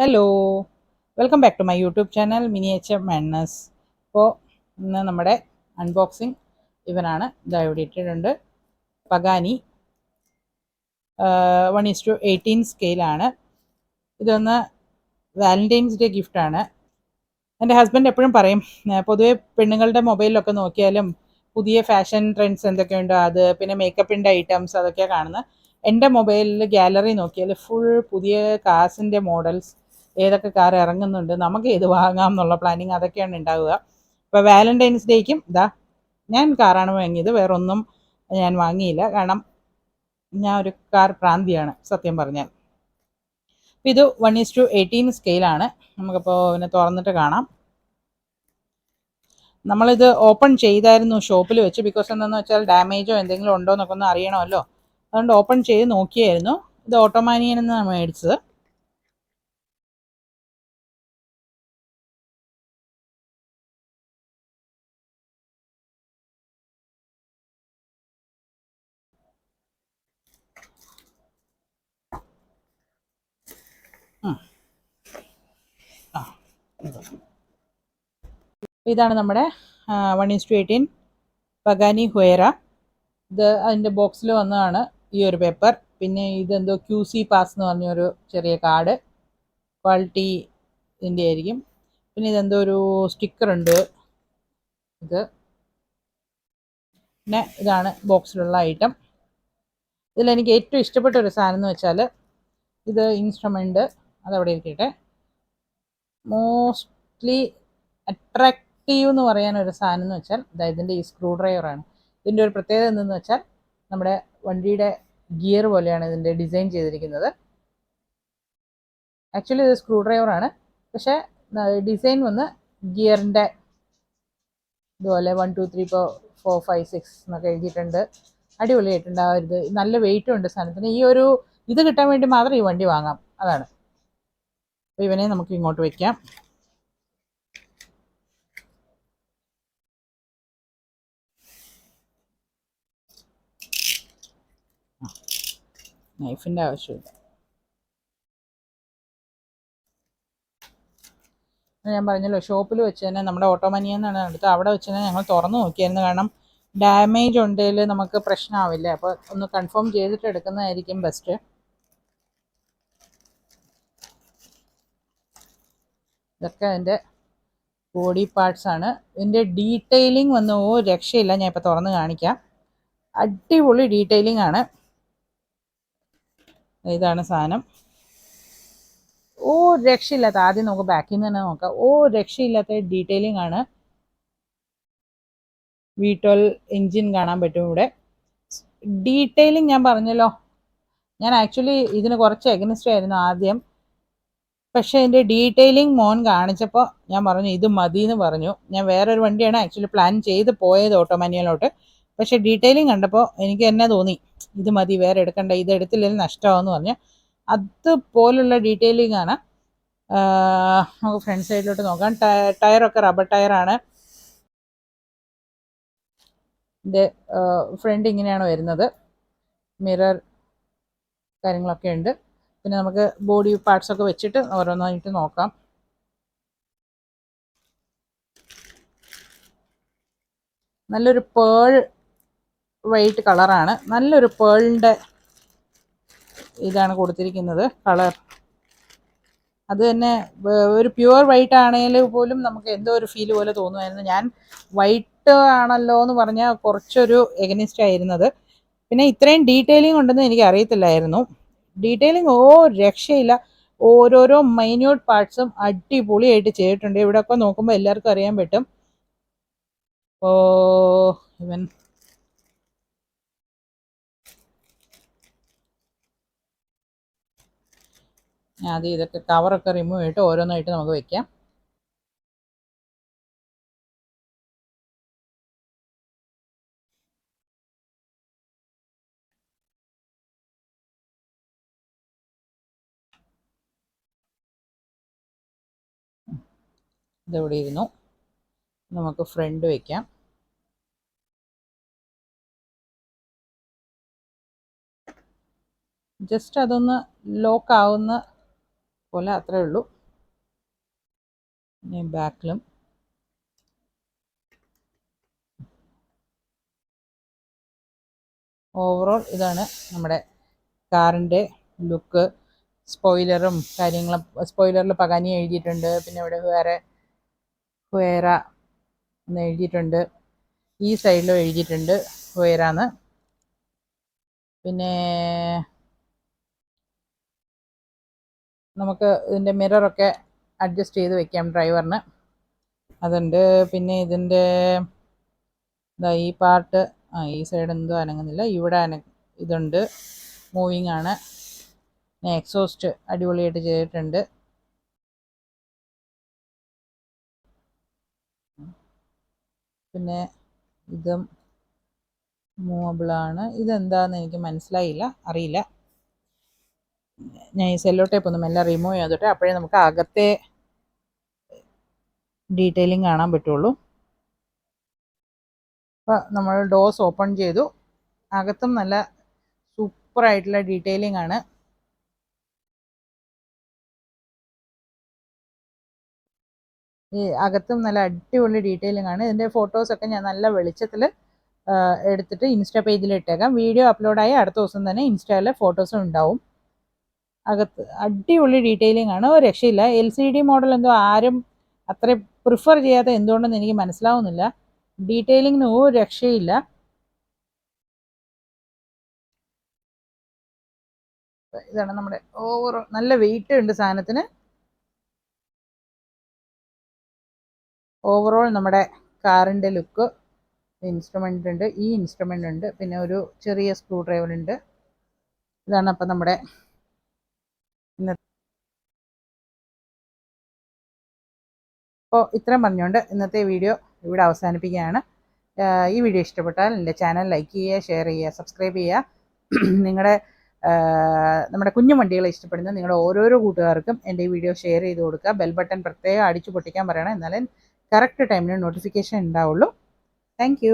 Hello, welcome back to my YouTube channel miniature madness. ഇപ്പോൾ ഇന്ന് നമ്മുടെ അൺബോക്സിങ് ഇവനാണ്. ഇതാ ഇവിടെ ഇട്ടിട്ടുണ്ട്. പഗാനി 1:18 സ്കെയിലാണ്. ഇതൊന്ന് വാലൻറ്റൈൻസ് ഡേ ഗിഫ്റ്റാണ്. എൻ്റെ ഹസ്ബൻഡ് എപ്പോഴും പറയും, പൊതുവെ പെണ്ണുങ്ങളുടെ മൊബൈലിലൊക്കെ നോക്കിയാലും പുതിയ ഫാഷൻ ട്രെൻഡ്സ് എന്തൊക്കെയുണ്ടോ അത്, പിന്നെ മേക്കപ്പിൻ്റെ ഐറ്റംസ് അതൊക്കെയാണ് കാണുന്നത്. എൻ്റെ മൊബൈലിൽ ഗാലറി നോക്കിയാൽ ഫുൾ പുതിയ കാസിൻ്റെ മോഡൽസ്, ഏതൊക്കെ കാർ ഇറങ്ങുന്നുണ്ട്, നമുക്ക് ഏത് വാങ്ങാം എന്നുള്ള പ്ലാനിങ് അതൊക്കെയാണ് ഉണ്ടാവുക. ഇപ്പോൾ വാലൻറ്റൈൻസ് ഡേക്കും ഇതാ ഞാൻ കാറാണ് വാങ്ങിയത്, വേറൊന്നും ഞാൻ വാങ്ങിയില്ല. കാരണം ഞാൻ ഒരു കാർ പ്രാന്തിയാണ് സത്യം പറഞ്ഞാൽ. ഇത് 1:18 സ്കെയിലാണ്. നമുക്കിപ്പോൾ ഇതിനെ തുറന്നിട്ട് കാണാം. നമ്മളിത് ഓപ്പൺ ചെയ്തായിരുന്നു ഷോപ്പിൽ വെച്ച്. ബിക്കോസ് എന്താണെന്ന് വെച്ചാൽ ഡാമേജോ എന്തെങ്കിലും ഉണ്ടോ എന്നൊക്കെ ഒന്ന് അറിയണമല്ലോ. അതുകൊണ്ട് ഓപ്പൺ ചെയ്ത് നോക്കിയായിരുന്നു. ഇത് ഓട്ടോമാനിയൻ എന്നാണ് മേടിച്ചത്. ഇതാണ് നമ്മുടെ 1:18 പഗാനി ഹുയറ. ഇത് അതിൻ്റെ ബോക്സിൽ വന്നതാണ് ഈ ഒരു പേപ്പർ. പിന്നെ ഇതെന്തോ QC പാസ് എന്ന് പറഞ്ഞൊരു ചെറിയ കാർഡ്, ക്വാളിറ്റി ഇതിൻ്റെ ആയിരിക്കും. പിന്നെ ഇതെന്തോ ഒരു സ്റ്റിക്കറുണ്ട്. ഇത് പിന്നെ ഇതാണ് ബോക്സിലുള്ള ഐറ്റം. ഇതിലെനിക്ക് ഏറ്റവും ഇഷ്ടപ്പെട്ട ഒരു സാധനം എന്ന് വെച്ചാൽ ഇത് ഇൻസ്ട്രുമെൻ്റ്, അതവിടെ ഇരിക്കട്ടെ. മോസ്റ്റ്ലി അട്രാക്റ്റീവ് എന്ന് പറയാനൊരു സാധനം എന്ന് വെച്ചാൽ ഇതിൻ്റെ ഈ സ്ക്രൂ ഡ്രൈവറാണ്. ഇതിൻ്റെ ഒരു പ്രത്യേകത എന്തെന്ന് വെച്ചാൽ നമ്മുടെ വണ്ടിയുടെ ഗിയർ പോലെയാണ് ഇതിൻ്റെ ഡിസൈൻ ചെയ്തിരിക്കുന്നത്. ആക്ച്വലി ഇത് സ്ക്രൂ ഡ്രൈവറാണ്, പക്ഷേ ഡിസൈൻ വന്ന് ഗിയറിൻ്റെ ഇതുപോലെ 1 2 3 4 5 6 എന്നൊക്കെ എഴുതിയിട്ടുണ്ട്. അടിപൊളിയായിട്ടുണ്ട്. ആ ഒരു നല്ല വെയിറ്റും ഉണ്ട് സാധനത്തിന്. ഈ ഒരു ഇത് കിട്ടാൻ വേണ്ടി മാത്രം ഈ വണ്ടി വാങ്ങാം, അതാണ്. അപ്പോൾ ഇവനെ നമുക്ക് ഇങ്ങോട്ട് വയ്ക്കാം. നൈഫിൻ്റെ ആവശ്യമില്ല. ഞാൻ പറഞ്ഞല്ലോ, ഷോപ്പിൽ വെച്ച് തന്നെ നമ്മുടെ ഓട്ടോമാനിയെന്നാണ് എടുത്ത്. അവിടെ വെച്ച് തന്നെ ഞങ്ങൾ തുറന്നു നോക്കിയായിരുന്നു. കാരണം ഡാമേജ് ഉണ്ടെങ്കിൽ നമുക്ക് പ്രശ്നമാവില്ല. അപ്പോൾ ഒന്ന് കൺഫേം ചെയ്തിട്ട് എടുക്കുന്നതായിരിക്കും ബെസ്റ്റ്. ഇതൊക്കെ അതിൻ്റെ ബോഡി പാർട്സ് ആണ്. ഇതിൻ്റെ ഡീറ്റെയിലിംഗ് വന്ന് രക്ഷയില്ല. ഞാൻ ഇപ്പോൾ തുറന്ന് കാണിക്കാം. അടിപൊളി ഡീറ്റെയിലിംഗ് ആണ്. ഇതാണ് സാധനം. രക്ഷയില്ലാത്ത, ആദ്യം നമുക്ക് ബാക്കിൽ നിന്ന് തന്നെ നോക്കാം. രക്ഷയില്ലാത്ത ഡീറ്റെയിലിംഗ് ആണ്. V12 എൻജിൻ കാണാൻ പറ്റും ഇവിടെ. ഡീറ്റെയിലിംഗ് ഞാൻ പറഞ്ഞല്ലോ, ഞാൻ ആക്ച്വലി ഇതിന് കുറച്ച് എഗനിസ്റ്റ് ആയിരുന്നു ആദ്യം. പക്ഷേ ഇതിൻ്റെ ഡീറ്റെയിലിംഗ് മോൻ കാണിച്ചപ്പോൾ ഞാൻ പറഞ്ഞു ഇത് മതി എന്ന് പറഞ്ഞു. ഞാൻ വേറൊരു വണ്ടിയാണ് ആക്ച്വലി പ്ലാൻ ചെയ്ത് പോയത് ഓട്ടോമാനിയയിലോട്ട്. പക്ഷേ ഡീറ്റെയിലിംഗ് കണ്ടപ്പോൾ എനിക്ക് തന്നെ തോന്നി ഇത് മതി, വേറെ എടുക്കണ്ട, ഇത് എടുത്തില്ലെങ്കിൽ നഷ്ടമാവെന്ന് പറഞ്ഞു. അതുപോലുള്ള ഡീറ്റെയിലിംഗ് ആണ്. നമുക്ക് ഫ്രണ്ട് സൈഡിലോട്ട് നോക്കാം. ടയറൊക്കെ റബ്ബർ ടയറാണ്. ഇതിൻ്റെ ഫ്രണ്ട് ഇങ്ങനെയാണ് വരുന്നത്. മിറർ കാര്യങ്ങളൊക്കെ ഉണ്ട്. പിന്നെ നമുക്ക് ബോഡി പാർട്സൊക്കെ വെച്ചിട്ട് ഓരോന്നായിട്ട് നോക്കാം. നല്ലൊരു പേൾ വൈറ്റ് കളറാണ്. നല്ലൊരു പേളിൻ്റെ ഇതാണ് കൊടുത്തിരിക്കുന്നത് കളർ. അത് തന്നെ ഒരു പ്യുവർ വൈറ്റ് ആണെങ്കിൽ പോലും നമുക്ക് എന്തോ ഒരു ഫീൽ പോലെ തോന്നുമായിരുന്നു. ഞാൻ വൈറ്റ് ആണല്ലോ എന്ന് പറഞ്ഞാൽ കുറച്ചൊരു എഗനിസ്റ്റ് ആയിരുന്നത്. പിന്നെ ഇത്രയും ഡീറ്റെയിലിംഗ് ഉണ്ടെന്ന് എനിക്ക് അറിയത്തില്ലായിരുന്നു. ഡീറ്റെയിലിംഗ് രക്ഷയില്ല. ഓരോരോ മൈന്യൂട്ട് പാർട്സും അടിപൊളിയായിട്ട് ചെയ്തിട്ടുണ്ട്. ഇവിടെയൊക്കെ നോക്കുമ്പോൾ എല്ലാവർക്കും അറിയാൻ പറ്റും. ഇവൻ ആദ്യം ഇതൊക്കെ കവറൊക്കെ റിമൂവ് ചെയ്തിട്ട് ഓരോന്നായിട്ട് നമുക്ക് വെക്കാം. ഇതെവിടെ ഇരുന്നു. നമുക്ക് ഫ്രണ്ട് വയ്ക്കാം. ജസ്റ്റ് അതൊന്ന് ലോക്ക് ആവുന്ന പോലെ അത്രേ ഉള്ളൂ. ഇനി ബാക്കിലും ഓവറോൾ ഇതാണ് നമ്മുടെ കാറിൻ്റെ ലുക്ക്. സ്പോയിലറും കാര്യങ്ങളും, സ്പോയിലറിൽ പകാനി എഴുതിയിട്ടുണ്ട്. പിന്നെ ഇവിടെ ഹുവേറ എന്ന് എഴുതിയിട്ടുണ്ട്. ഈ സൈഡിലും എഴുതിയിട്ടുണ്ട് ഹുവേറാന്ന്. പിന്നെ നമുക്ക് ഇതിൻ്റെ മിററൊക്കെ അഡ്ജസ്റ്റ് ചെയ്ത് വെക്കാം ഡ്രൈവറിന്, അതുണ്ട്. പിന്നെ ഇതിൻ്റെ ഈ പാർട്ട്, ഈ സൈഡ് എന്തോ അനങ്ങുന്നില്ല, ഇവിടെ ഇതുണ്ട്, മൂവിങ് ആണ്. എക്സോസ്റ്റ് അടിപൊളിയായിട്ട് ചെയ്തിട്ടുണ്ട്. പിന്നെ ഇതും മൂവബിളാണ്. ഇതെന്താണെന്ന് എനിക്ക് മനസ്സിലായില്ല, അറിയില്ല. ഞാൻ ഈ സെല്ലോ ടേപ്പ് ഒന്നും എല്ലാം റിമൂവ് ചെയ്തിട്ട് അപ്പോഴേ നമുക്ക് അകത്തെ ഡീറ്റെയിലിംഗ് കാണാൻ പറ്റുള്ളൂ. അപ്പോൾ നമ്മൾ ഡോസ് ഓപ്പൺ ചെയ്തു. അകത്തും നല്ല സൂപ്പറായിട്ടുള്ള ഡീറ്റെയിലിംഗ് ആണ്. ഈ അകത്തും നല്ല അടിപൊളി ഡീറ്റെയിലിംഗ് ആണ്. ഇതിൻ്റെ ഫോട്ടോസൊക്കെ ഞാൻ നല്ല വെളിച്ചത്തിൽ എടുത്തിട്ട് ഇൻസ്റ്റാ പേജിൽ ഇട്ടേക്കാം. വീഡിയോ അപ്ലോഡായി അടുത്ത ദിവസം തന്നെ ഇൻസ്റ്റയിലെ ഫോട്ടോസും ഉണ്ടാവും. അകത്ത് അടിപൊളി ഡീറ്റെയിലിംഗ് ആണ്, ഒരു രക്ഷയില്ല. LCD മോഡൽ എന്തോ ആരും അത്ര പ്രിഫർ ചെയ്യാത്ത എന്തുകൊണ്ടെന്ന് എനിക്ക് മനസ്സിലാവുന്നില്ല. ഡീറ്റെയിലിങ്ങിന് ഒരു രക്ഷയില്ല. ഇതാണ് നമ്മുടെ ഓവറോൾ. നല്ല വെയിറ്റ് ഉണ്ട് സാധനത്തിന്. ഓവറോൾ നമ്മുടെ കാറിൻ്റെ ലുക്ക്. ഇൻസ്ട്രുമെൻ്റ് ഉണ്ട്, ഈ ഇൻസ്ട്രുമെൻ്റ് ഉണ്ട്, പിന്നെ ഒരു ചെറിയ സ്ക്രൂ ഡ്രൈവർ ഉണ്ട്. ഇതാണ് അപ്പം നമ്മുടെ അപ്പോൾ ഇത്രയും പറഞ്ഞുകൊണ്ട് ഇന്നത്തെ വീഡിയോ ഇവിടെ അവസാനിപ്പിക്കുകയാണ്. ഈ വീഡിയോ ഇഷ്ടപ്പെട്ടാൽ എൻ്റെ ചാനൽ ലൈക്ക് ചെയ്യുക, ഷെയർ ചെയ്യുക, സബ്സ്ക്രൈബ് ചെയ്യുക. നിങ്ങളുടെ നമ്മുടെ കുഞ്ഞു വണ്ടികളെ ഇഷ്ടപ്പെടുന്ന നിങ്ങളുടെ ഓരോരോ കൂട്ടുകാർക്കും എൻ്റെ ഈ വീഡിയോ ഷെയർ ചെയ്ത് കൊടുക്കുക. ബെൽ ബട്ടൺ പ്രത്യേകം അടിച്ചു പൊട്ടിക്കാൻ പറയണം, എന്നാലേ കറക്റ്റ് ടൈമിന് നോട്ടിഫിക്കേഷൻ ഉണ്ടാവുള്ളൂ. താങ്ക്